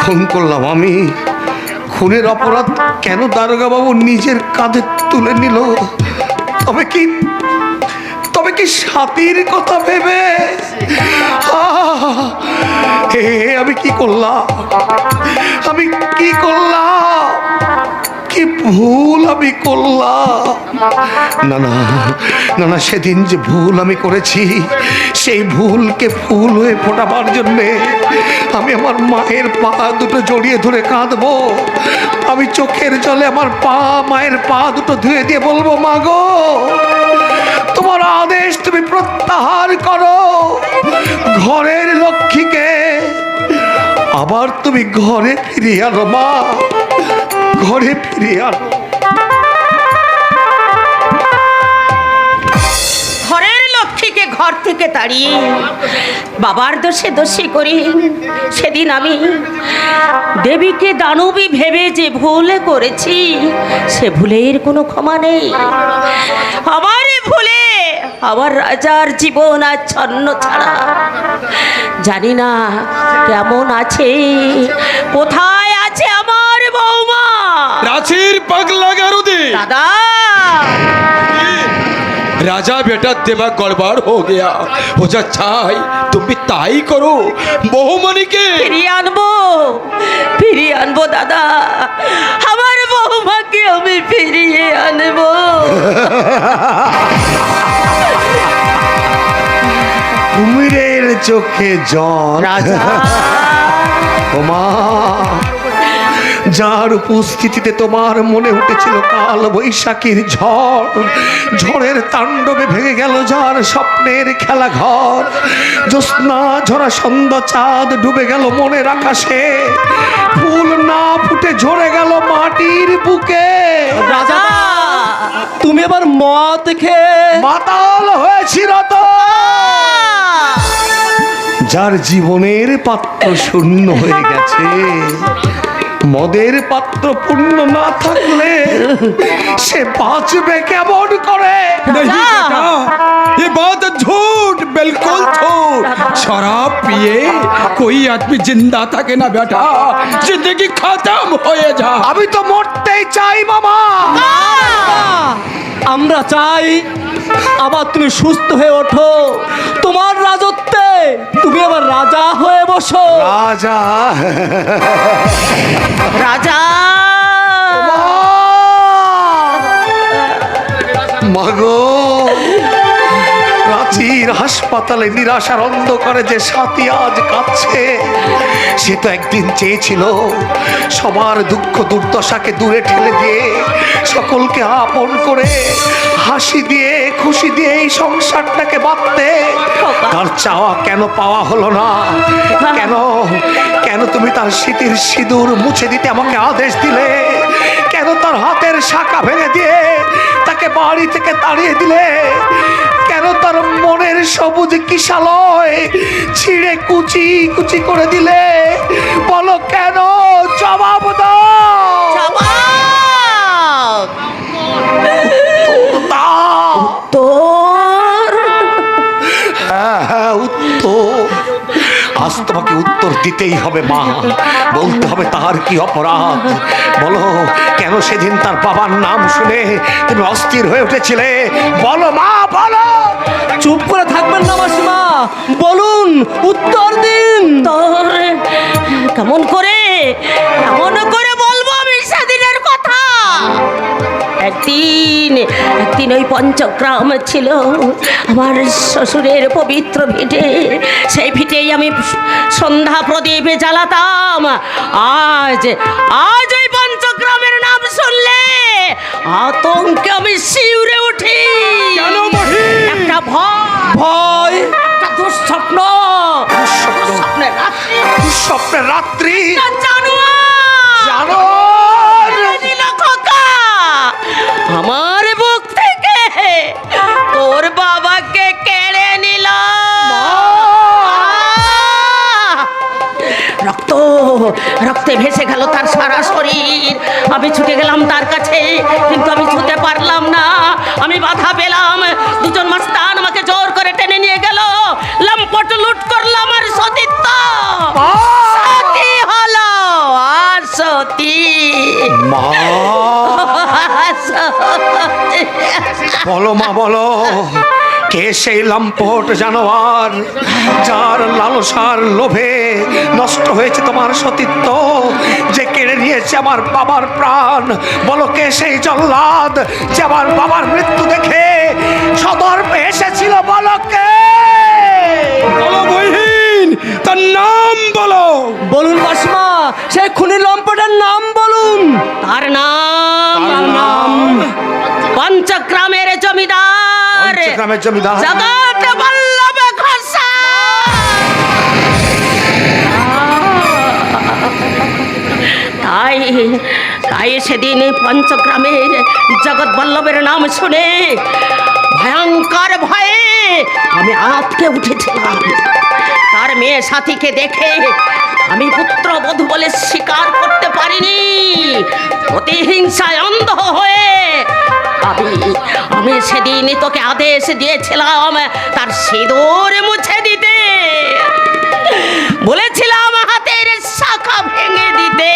খুন করলাম আমি। খুনের অপরাধ কেন দারোগা বাবু নিজের কাঁধে তুলে নিল? তবে কি সাথীর কথা ভেবে? আমি কি করলাম? কি ভুল আমি করলাম? না, সেদিন যে ভুল আমি করেছি, সেই ভুলকে ফুল হয়ে ফোটাবার জন্যে আমি আমার মায়ের পা দুটো জড়িয়ে ধরে কাঁদবো। আমি চোখের জলে আমার মায়ের পা দুটো ধুয়ে দিয়ে বলবো, মা গো, তোমার আদেশ তুমি প্রত্যাহার করো। ঘরের লক্ষ্মীকে আবার তুমি ঘরে ফিরিয়ে আনো, মা, ঘরে ফিরিয়ে আনো। ঘরের লক্ষ্মীকে ঘর থেকে তাড়িয়ে বাবার দোষে দোষী করি সেদিন আমি দেবীকে দানবী ভেবে যে ভুল করেছি, সে ভুলের কোনো ক্ষমা নেই। আমার ভুলে আমার রাজার জীবন আর ছন্ন ছাড়া। জানি না কেমন আছে, কোথায় আছে আমার বৌমা। রাঁচির পাগলা গারুদে দাদা, राजा बेटा दिमाग गड़बड़ हो गया। हो जा चाय तुम भी ताई करो। बहुमणि के ফিরিয়ে আনবো দাদা, আমার বৌমাকে আমি ফিরিয়ে আনবো। কুমিরের চোখে জল। রাজা, ওমা, যার উপস্থিতিতে তোমার মনে উঠেছিল কাল বৈশাখীর ঝড়ের তাণ্ডবে ভেঙে গেল যার স্বপ্নের খেলা ঘর। জ্যোৎস্না ঝরা সন্ধ্যা চাঁদ ডুবে গেল মনের আকাশে, ফুল না ফুটে ঝরে গেল মাটির বুকে। রাজা, তুমি এবার মদ খেয়ে মাতাল হয়েছিল তো। যার জীবনের পাত্র শূন্য হয়ে গেছে, মদের পাত্র পূর্ণ না থাকলে সে বাঁচবে কেমন করে? नहीं बेटा, ये बात झूठ, बिल्कुल झूठ। शराब पिए कोई आदमी जिंदा থাকে না बेटा, जिंदगी खत्म হয়ে যায়। আমি তো মরতেই চাই মামা। আমরা চাই আবার তুমি সুস্থ হয়ে ওঠো, তোমার রাজত্বে তুমি আবার রাজা হয়ে বসো। রাজা, রাজা, মাগো, রাঁচির হাসপাতালে নিরাশার অন্ধকারে যে সাথী আজ কাঁদছে, সে তো একদিন চেয়েছিল সবার দুঃখ দুর্দশাকে দূরে ঠেলে দিয়ে সকলকে আপন করে হাসি দিয়ে খুশি দিয়ে এই সংসারটাকে বাঁধতে। তার চাওয়া কেন পাওয়া হলো না? কেন তুমি তার স্মৃতির সিঁদুর মুছে দিতে আমাকে আদেশ দিলে? কেন তার হাতের শাখা ভেঙে দিয়ে তাকে বাড়ি থেকে তাড়িয়ে দিলে? কেন তার মনের সবুজ কিশালয় ছিঁড়ে কুচি কুচি করে দিলে? বলো কেন? জবাব দাও। তোর হ্যাঁ, উত্তর। আজ তোমাকে উত্তর দিতেই হবে মা। বলতে হবে তার কি অপরাধ। বলো, কেন সেদিন তার বাবার নাম শুনে তুমি অস্থির হয়ে উঠেছিলে? বলো মা, বলো। চুপ করে থাকবেন না মাসিমা, বলুন, উত্তর দিন। তোর কেমন করে বলবো আমি সেদিনের কথা? একদিন ওই পঞ্চগ্রাম ছিল আমার শ্বশুরের পবিত্র ভিটে। সেই ভিটেই আমি সন্ধ্যা প্রদীপে জ্বালাতাম। আজ ওই পঞ্চগ্রামের নাম শুনলে আতঙ্কে আমি শিউরে উঠি। একটা ভয়, একটা দুঃস্বপ্নের রাত্রি। জানো আমার বুক থেকে তোর বাবাকে কেড়ে নিল। রক্তে ভেসে গেল তার সারা শরীর। আমি ছুটে গেলাম তার কাছে, কিন্তু আমি ছুটে পারলাম না। আমি বাধা পেলাম। দুজন মাস্তান আমাকে জোর করে টেনে নিয়ে গেল। লম্পট লুট করলাম আর সতীত্ব হলো। মা বলো মা বলো, কে সেই লম্পট জানোয়ার যার লালসার লোভে নষ্ট হয়েছে তোমার সতীত্ব, যে কেড়ে নিয়েছে আমার বাবার প্রাণ? বলো কে সেই জল্লাদ যে আমার বাবার মৃত্যু দেখে সদর্পে এসেছিল? বলো কে? বলো বহিন, তার নাম বলো। বলুন মাসিমা, সেই খুনি লম্পটের নাম বলুন। তার নাম পঞ্চগ্রামের জমিদার গ্রামের জমিদার জগৎ বল্লভ ঘোষাল। তাই তাই সেদিন পঞ্চগ্রামের জগৎ বল্লভের নাম শুনে ভয়ঙ্কর ভয়ে আমি আঁতকে উঠেছিলাম। তার মেয়ে সাথীকে দেখে আমি পুত্রবধূ বলে স্বীকার করতে পারিনি। প্রতিহিংসায় অন্ধ হয়ে আমি সেদিন তোকে আদেশ দিয়েছিলাম তার সিঁদুর মুছে দিতে, বলেছিলাম হাতের শাখা ভেঙে দিতে।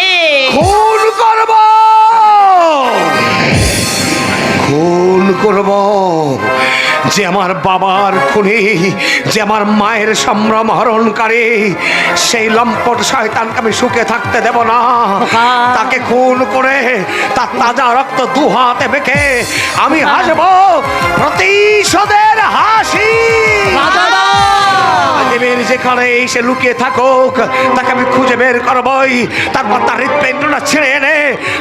খুন করব, খুন করব যে আমার বাবার খুনি, যে আমার মায়ের সম্ভ্রম হরণকারী, সেই লম্পট শয়তানকে আমি সুখে থাকতে দেব না। তাকে খুন করে তার তাজা রক্ত দু হাতে মেখে আমি হাসব প্রতিশোধের হাসি। দেবের যেখানে সে লুকিয়ে থাকুক তাকে আমি খুঁজে বের করবই। তারপর তার হৃৎপিণ্ডটা ছিঁড়ে এনে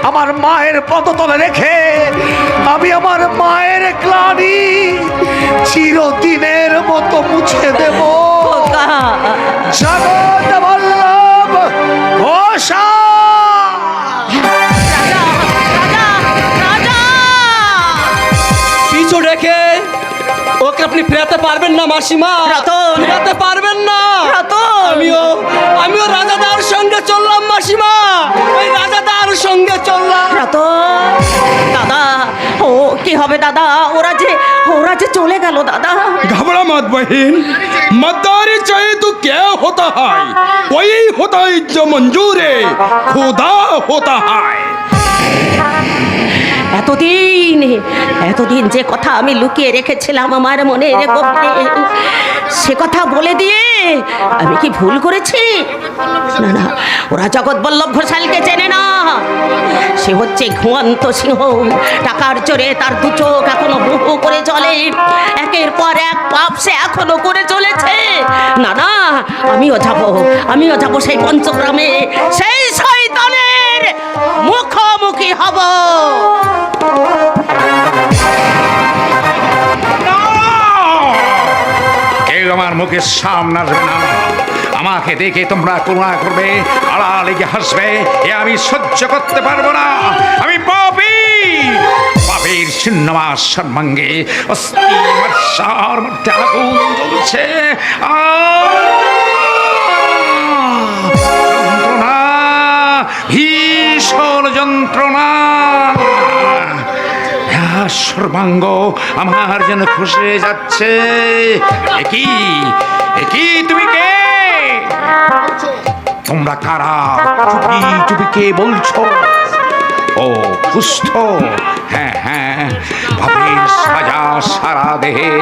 আমার মায়ের পদতলে রেখে আমি আমার মায়ের গ্লানি চিরদিনের মতো মুছে দেব। জগৎ বল্লভ ঘোষাল। পিছু রেখে ওকে আপনি ফেরাতে পারবেন না মাসিমা, রতন। ফেরাতে পারবেন না। রতন। আমিও রাজাদার সঙ্গে চললাম মাসিমা, ওই রাজাদার সঙ্গে চললাম। দাদা, ও কি হবে দাদা? ওরা যে চলে গেল দাদা। घबरा मत बहन, मद्दारी चाहे तो क्या होता है, वही होता है जो मंजूर है, खुदा होता है। এতদিন যে কথা আমি লুকিয়ে রেখেছিলাম আমার মনে গভীরে, সে কথা বলে দিয়ে আমি কি ভুল করেছি? না, ওরা জগৎ বল্লভ ঘোষালকে চেনে না। সে হচ্ছে ঘুমন্ত সিংহ, টাকার জোরে তার দু চোখ এখনো হু করে জ্বলে। একের পর এক পাপ সে এখনো করে চলেছে। না, আমিও যাব সেই পঞ্চগ্রামে, সেই শয়তানের মুখোমুখি হব। কেউ আমার মুখের সামনে আসবে না। আমাকে দেখে তোমরা করুণা করবে, আড়ালে গিয়ে হাসবে, এ আমি সহ্য করতে পারবো না। আমি পাপী, পাপের শূন্যমাস সর্বাঙ্গে অস্থি বর্ষার মধ্যে আগুন জ্বলছে। যন্ত্রণা, ভীষণ যন্ত্রণা। সর্বাঙ্গ আমার যেন খুশে যাচ্ছে। একই তুমি কে? তোমরা কারা? চুপি চুপি কে বলছো? ও সুস্থ, হ্যাঁ, ভাবের সাজা সারা দেহে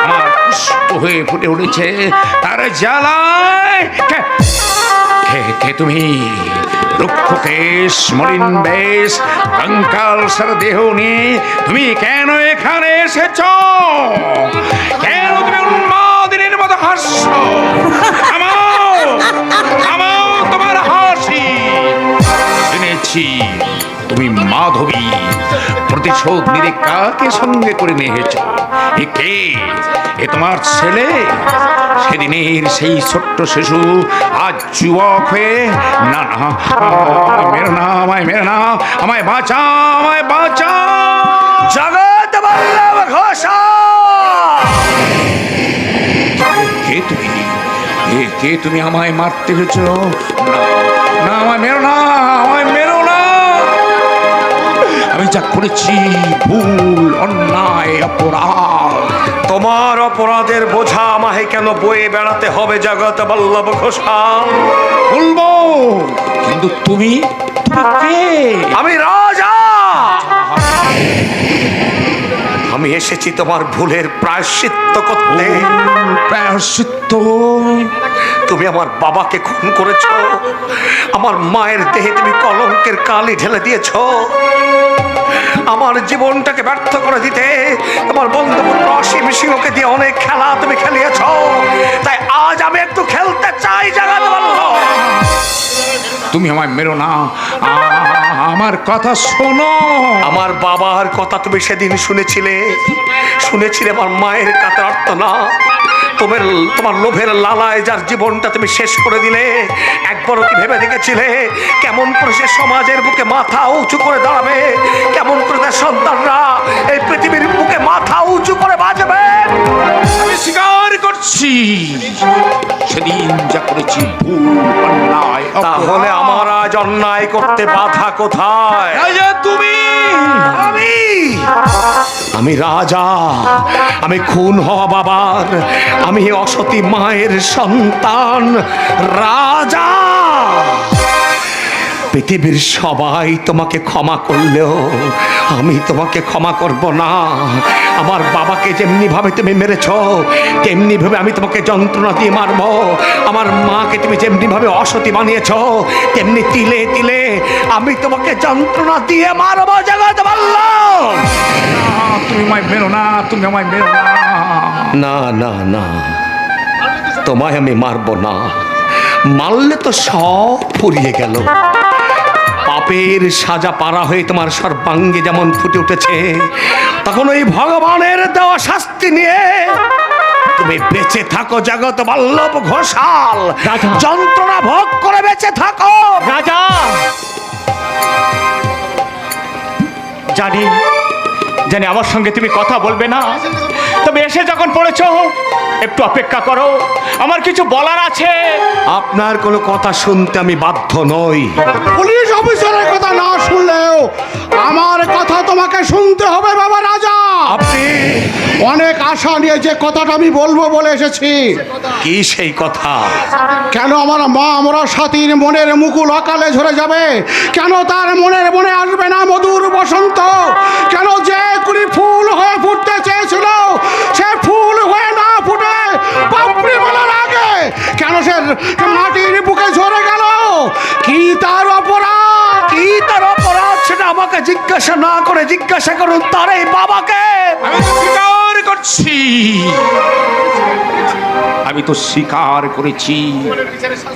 আমার পুষ্ট হয়ে ফুটে উঠেছে তার জ্বালায়। কে তুমি? রুক্ষকেশ, মলিন বেশ, কঙ্কাল সার দেহ নিয়ে তুমি কেন এখানে এসেছ? কেন তুমি উন্মাদিনীর মতো হাসছো? থামাও তোমার হাসি। শুনেছি তুমি মাধবী, প্রতিশোধ নিতে কাকে সঙ্গে করে নিয়ে এসেছ? এ তোমার ছেলে? সেদিনের সেই ছোট্ট শিশু আজ যুবক হয়ে? না, মেরো না, আমায় বাঁচা। জগৎ বল্লভ ঘোষাল। কে তুমি? আমায় মারতে হয়েছ? না, আমায় মেরো না। আমি যা করেছি ভুল, অন্যায়, অপরাধ। তোমার অপরাধের বোঝা আমায় কেন বয়ে বেড়াতে হবে জগৎ বল্লভ ঘোষাল? বলবো, কিন্তু তুমি কে? আমি রাজা আমি এসেছি তোমার ভুলের প্রায়শ্চিত্ত করতে। প্রায়শ্চিত্ত? তুমি আমার বাবাকে খুন করেছো, আমার মায়ের দেহে তুমি কলঙ্কের কালি ঢেলে দিয়েছো, আমার জীবনটাকে ব্যর্থ করে দিতে আমার বন্ধুপুত্র অসীম সিংহকে দিয়ে অনেক খেলা তুমি খেলিয়েছ। তাই আজ আমি একটু খেলতে চাই জাগাতে পারলো। তুমি আমায় মেরো না, আমার কথা শোনো। আমার বাবার কথা তুমি সেদিন শুনেছিলে, আমার মায়ের কাতার অর্থ না। তোমার লোভের লালায় যার জীবনটা তুমি শেষ করে দিলে, একবারও কি ভেবে দেখেছিলে কেমন করে সে সমাজের বুকে মাথা উঁচু করে দাঁড়াবে, কেমন করে তার সন্তানরা এই পৃথিবীর বুকে মাথা উঁচু করে বাঁচবে? আমি স্বীকার করছি সেদিন যা করেছি ভুল, অন্যায়। তাহলে আমার আজ অন্যায় করতে বাধা কোথায়? রাজা তুমি? আমি রাজা, আমি খুন হওয়া বাবার, আমি অসতী মায়ের সন্তান রাজা। পৃথিবীর সবাই তোমাকে ক্ষমা করলেও আমি তোমাকে ক্ষমা করব না। আমার বাবাকে যেমনি ভাবে তুমি মেরেছ, তেমনি ভাবে আমি তোমাকে যন্ত্রণা দিয়ে মারব। আমার মাকে তুমি যেমনি ভাবে অসতী বানিয়েছ, তেমনি তিলে তিলে আমি তোমাকে যন্ত্রণা দিয়ে মারব। জগৎ বলল তুমি আমায় মেরো না, তুমি আমায় মেরো না। না না না, তোমায় আমি মারব না। মারলে তো সব ফুরিয়ে গেল। পাপের সাজা পারা হয়ে তোমার সর্বাঙ্গে যেমন ফুটে উঠেছে, তখন ওই ভগবানের দেওয়া শাস্তি নিয়ে তুমি বেঁচে থাকো জগৎ বল্লভ ঘোষাল। রাজা। যন্ত্রণা ভোগ করে বেঁচে থাকো। রাজা, জানি জানি আমার সঙ্গে তুমি কথা বলবে না, তবে এসে যখন পড়েছো একটু অপেক্ষা করো, আমার কিছু বলার আছে। আপনার কোনো কথা শুনতে আমি বাধ্য নই। পুলিশ অফিসারের কথা না শুনলেও আমার কথা তোমাকে শুনতে হবে বাবা রাজা। আপনি অনেক আশা নিয়ে যে কথাটা আমি বলবো বলে এসেছি। কি সেই কথা? কেন আমার মা আমরা সাথীর মনের মুকুল অকালে ঝরে যাবে? কেন তার মনের মনে আসবে না মধুর বসন্ত? কেন যে কুড়ি ফুল হয়ে ফুটতে চেয়েছিল সে ফুল হয়ে না ফুটে পাপড়ি বলার আগে কেন সে মাটির বুকে ঝরে গেল? কি তার অপরাধ? কি তার অপরাধ সেটা আমাকে জিজ্ঞাসা না করে জিজ্ঞাসা করুন তার এই বাবাকে। আমি তো স্বীকার করছি, আমি তো স্বীকার করেছি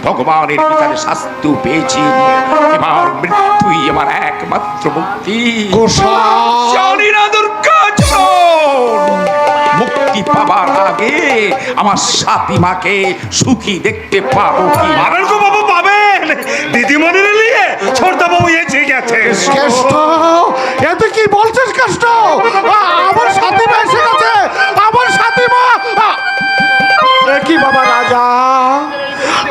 ভগবানের বিচারে শাস্তিও পেয়েছি। এবার মৃত্যুই আমার একমাত্র মুক্তি। জানি না দুর্গাচরণ, মুক্তি পাবার আগে আমার সাথী মাকে সুখী দেখতে পাবো কি? পাবেন গো বাবু, পাবেন। দিদিমণির নিয়ে ছোটদা বাবু এসে গেছে। কেষ্ট, এতে কি বলছিস কেষ্ট? আমার সাথী মা এসে গেছে, আমার সাথী মা। কি বাবা রাজা,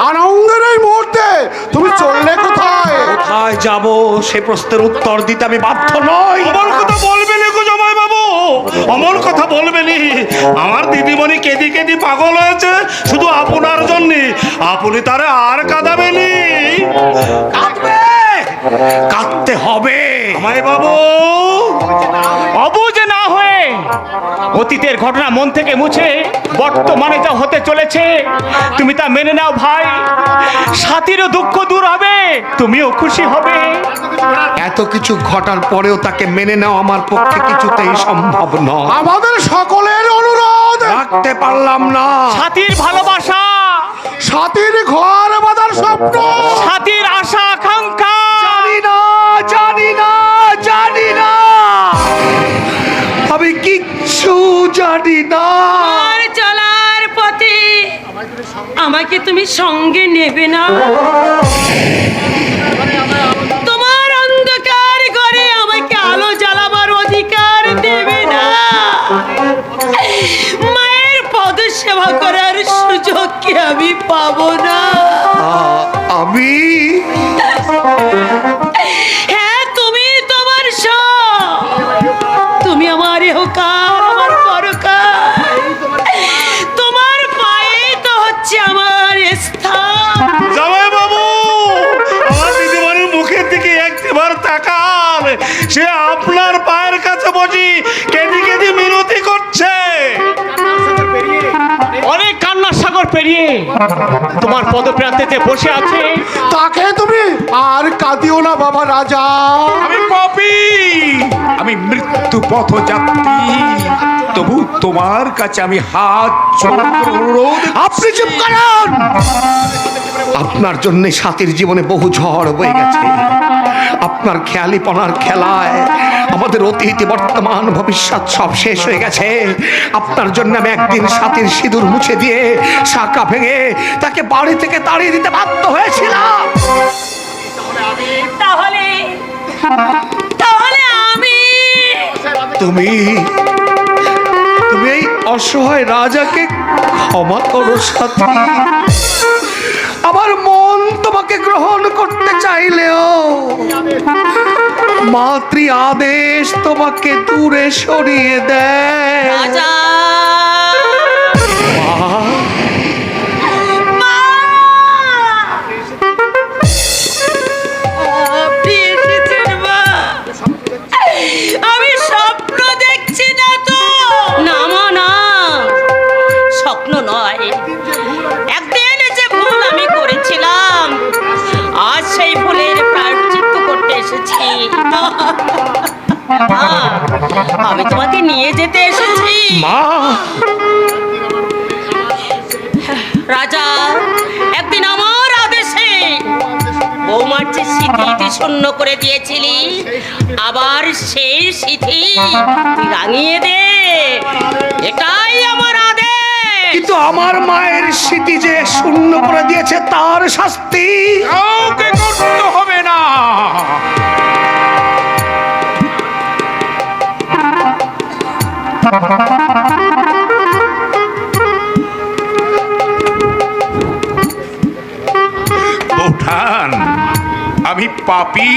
আনন্দের এই মুহূর্তে তুমি চললে কোথায়? কোথায় যাব সে প্রশ্নের উত্তর দিতে আমি বাধ্য নই। আমার কথা বলবেনি গো জামাই বাবু, আমার কথা বলবেনি। আমার দিদিমণি কেঁদি কেঁদি পাগল হয়েছে শুধু আপনার জন্য। আপনি তারে আর কাঁদাবেনি। কাঁদবে, কাঁদতে হবে। জামাই বাবু, অবুঝ না হয়ে অতীতের ঘটনা মন থেকে মুছে বর্তমানে যা হতে চলেছে তুমি তা মেনে নাও ভাই। সাথীরও দুঃখ দূর হবে, তুমিও খুশি হবে। এত কিছু ঘটার পরেও তাকে মেনে নেওয়া আমার পক্ষে কিছুতেই সম্ভব নয়। আমাদের সকলের অনুরোধ, রাখতে পারলাম না। সাথীর ভালোবাসা, সাথীর ঘর বাঁধার স্বপ্ন, সাথীর আশা আকাঙ্ক্ষা, জানি না, জানি না, জানি না, আমি কিচ্ছু জানি না। আর চলার পথে আমাকে তুমি সঙ্গে নেবে না? তোমার অন্ধকার ঘরে আমাকে আলো জ্বালাবার অধিকার দেবে না? মায়ের পদ সেবা করার সুযোগ কি আমি পাবো না? আমি হ্যাঁ, তুমি তোমার সব। তুমি আমার ইহকাল, আমার পরকাল। তোমার পায়ে তো হচ্ছে আমার স্থান। জামাই বাবু, আমার দিদিমণির মুখের দিকে একবার তাকান। সে আপনার পায়ের কাছে বসি কেঁদি কেঁদি মিনতি পেরিয়ে তোমার পদপ্রান্তেতে বসে আছে। তাকে তুমি আর কাঁদিও না বাবা রাজা। আমি পাপী, আমি মৃত্যু পথযাত্রী, তবু তোমার কাছে আমি হাত জোড় করে অনুরোধ। আপনি চুপ করুন। আপনার জন্য সাথীর জীবনে বহু ঝড় বয়ে গেছে। আপনার খেয়ালিপনার খেলায় আমাদের অতীত, বর্তমান, ভবিষ্যৎ সব শেষ হয়ে গেছে। আপনার জন্য আমি একদিন সাথীর সিঁদুর মুছে দিয়ে শাখা ভেঙে তাকে বাড়ি থেকে তাড়িয়ে দিতে বাধ্য হয়েছিলাম। তাহলে তাহলে আমি তুমি তুমি এই অসহায় রাজাকে ক্ষমা করো সাথী। আমার মন তোমাকে গ্রহণ করতে চাইলেও মাতৃ আদেশ তোমাকে দূরে সরিয়ে দেয়। রাজা মা, আপনি এসেছেন মা। আমি স্বপ্ন দেখছি না তো? না মা না, স্বপ্ন নয়। একদিন যে ভুল আমি করেছিলাম, আজ সেই ভুলের প্রায়শ্চিত্ত করতে এসেছি। মা, আমি তোমাকে নিয়ে যেতে এসেছি। মা, রাজা, একদিন আমার আদেশে বৌমার যে স্মৃতি শূন্য করে দিয়েছিলি, আবার সেই স্মৃতি তুই রাঙিয়ে দে, এটাই আমার আদেশ। কিন্তু আমার মায়ের স্মৃতি যে শূন্য করে দিয়েছে তার শাস্তি কাউকে করতে হবে না। বৌঠান, আমি পাপী,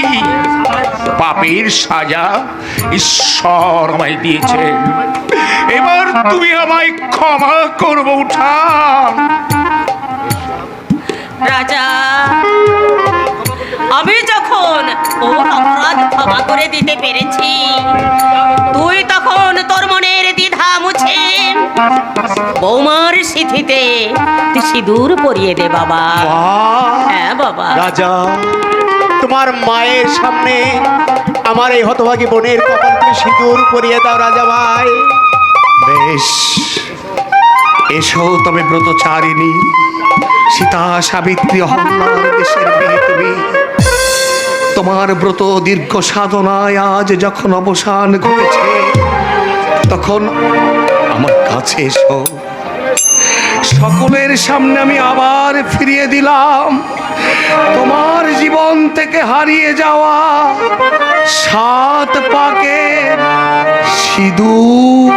পাপের সাজা ঈশ্বর আমায় দিয়েছেন। এবার তুমি আমায় ক্ষমা করো বৌঠান। রাজা, আমি যখন ওর অপরাধ ক্ষমা করে দিতে পেরেছি, তুই তখন তোর মনের দ্বিধা মুছে বৌমার স্মৃতিতে তুই সিঁদুর পরিয়ে দে বাবা। হ্যাঁ বাবা। রাজা, তোমার মায়ের সামনে আমার এই হতভাগী বোনের কপাল তুমি সিঁদুর পরিয়ে দাও রাজা ভাই। বেশ, এসো তবে ব্রতচারিণী, সীতা সাবিত্রী অহল্যার দেশের মেয়ে তুমি। তোমার ব্রত দীর্ঘ সাধনায় আজ যখন অবসান ঘটেছে, তখন আমার কাছে এসো। সকলের সামনে আমি আবার ফিরিয়ে দিলাম তোমার জীবন থেকে হারিয়ে যাওয়া 7 পাকের সিঁদুর।